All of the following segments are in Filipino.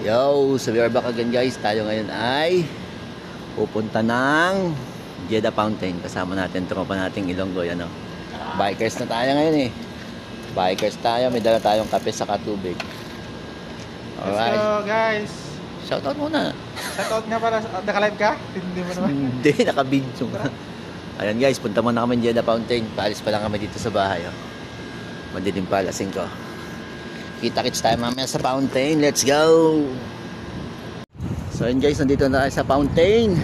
Yo, so we are back again guys. Tayo ngayon ay pupunta ng Jeddah Fountain. Kasama natin tropa nating Ilonggo, ano. Bikers na tayo ngayon eh. Bikers tayo, may dala tayong kape sa tubig. Alright. Let's go guys. Shoutout muna. Shoutout nga para, naka-live ka? Hindi mo naman. Hindi, naka-video. Ayan guys, punta muna kami Jeddah Fountain. Paalis pa lang kami dito sa bahay. Oh. Madilim pa, lasing ko. Kita-kits tayo mamaya sa fountain. Let's go! So yun guys, nandito na tayo sa fountain.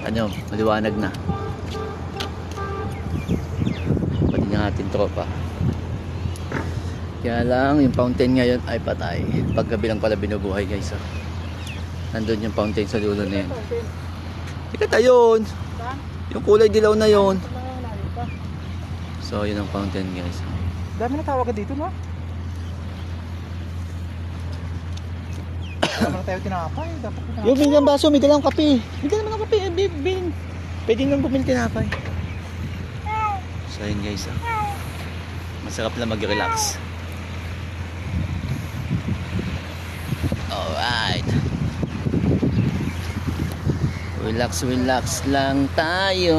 Ano, maliwanag na. Pati ng ating tropa. Kaya lang, yung fountain ngayon ay patay. Paggabi lang pala binubuhay guys. Oh. Nandun yung fountain sa dulo na yun. Ikata yun! Yung kulay dilaw na yun. So yun ang fountain guys. Dami na tawag ka dito, no? Dami na tayo tinapay. Yung biglang baso, may dalang kape. May dalang mga kape. Pwede nang bumili tinapay. So yun guys. Oh. Masarap lang mag-relax. Alright. Relax lang tayo.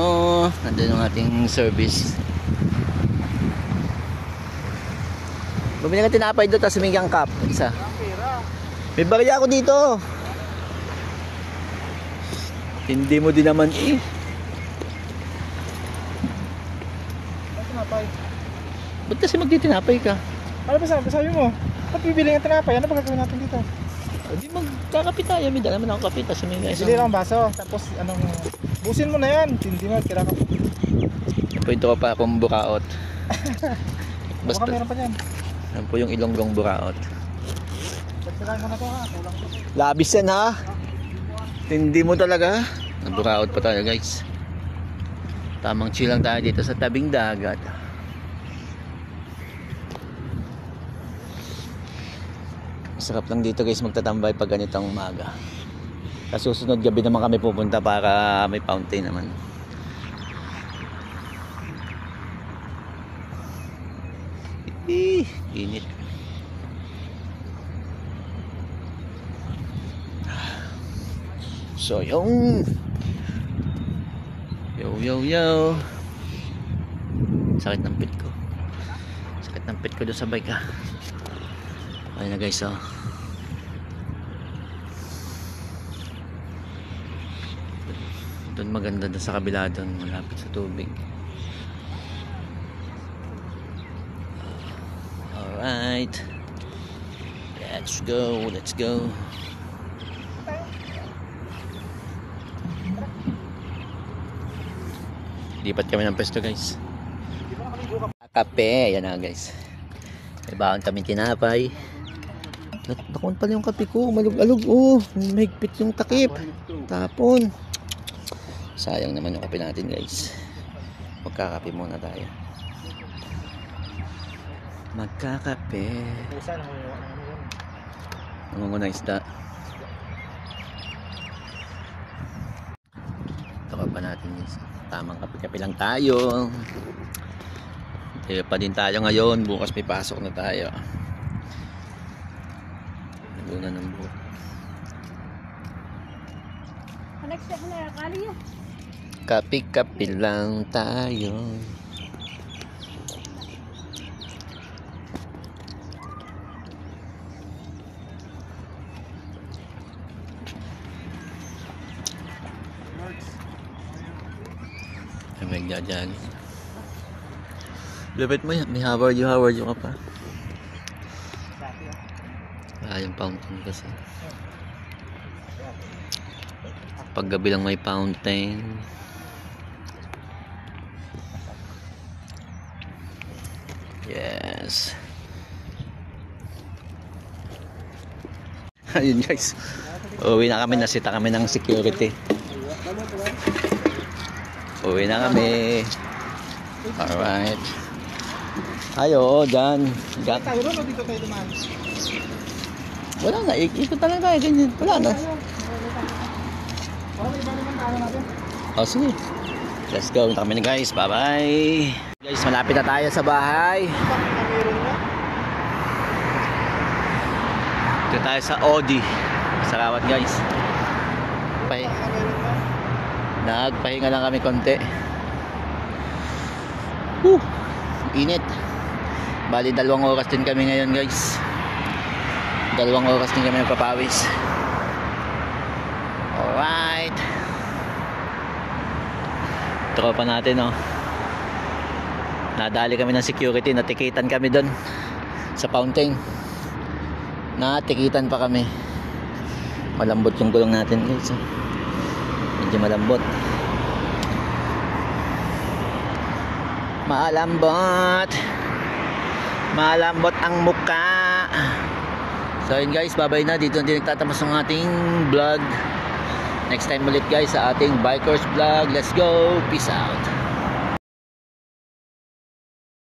Nandun ang ating service. Bumili ka tinapay doon, tapos humingi ang cup. Isa. May barya ako dito. Hindi mo din naman eh. Tinapay. Ba't kasi magtitinapay ka? Ano ba sabi mo? Ba't bibili ng tinapay? Ano ba gagawin natin dito? Hindi magkakape tayo. May dala naman ako kape. Tapos may Bili lang ang baso. Tapos anong... Busin mo na yan. Hindi mo. Tira ka. Yan po yung tropa akong buraot. Baka meron pa dyan. Yan po yung Ilonggong buraot. Pagtirahan ko na to ha. Kulang ko. Labis yan ha. Hindi mo talaga. Naburaot pa tayo guys. Tamang chill lang tayo dito sa tabing dagat. Masarap lang dito guys magtatambay pag ganitong umaga. Sa susunod gabi naman kami pupunta para may fountain naman. Init. So yung yo sakit ng pit ko. Sakit ng pit ko doon sa bike ha. Ayun na guys oh. Doon maganda doon sa kabila doon malapit sa tubig. Alright. Let's go. Lipat kami ng pesto guys. Kape, yan na guys. May baon kami tinapay. Nakon pala yung kape ko. Malug-alug. Oh, mahigpit yung takip. Tapon. Sayang naman yung kape natin guys. Magkakape muna tayo. Magkakape. Nangunguna isda. Ito ka pa natin guys. Tamang kape-kape lang tayo. Tayo pa din tayo ngayon. Bukas may pasok na tayo. Luna ng buhok. Kape-kape lang tayo. May nagjajan. Lupit mo yan. May Howard you ka pa. Yung fountain kasi. Paggabi lang may fountain. Yes. Ayun guys. Uwi na kami. Nasita kami ng security. Uwi na kami. Alright. Ayo, dyan. Tayo ron o dito tayo dumaan? Wala na, ikot na lang tayo. Ganyan. Wala na. Wala, iba naman tayo natin. O, sige. Let's go. Punta kami na guys. Bye-bye. Guys, malapit na tayo sa bahay. Dito tayo sa Audi. Sarawan guys. Nagpahinga lang kami konti. Init. Bali 2 oras din kami ngayon guys. 2 oras din kami nagpapawis. Alright. Tropa natin oh. Nadali kami ng security. Natikitan kami doon sa fountain. Natikitan pa kami. Malambot yung gulong natin guys. Medyo malambot. Malambot ang muka. So yun guys, bye bye na. Dito na din nagtatapos ng ating vlog. Next time ulit guys sa ating bikers vlog. Let's go. Peace out.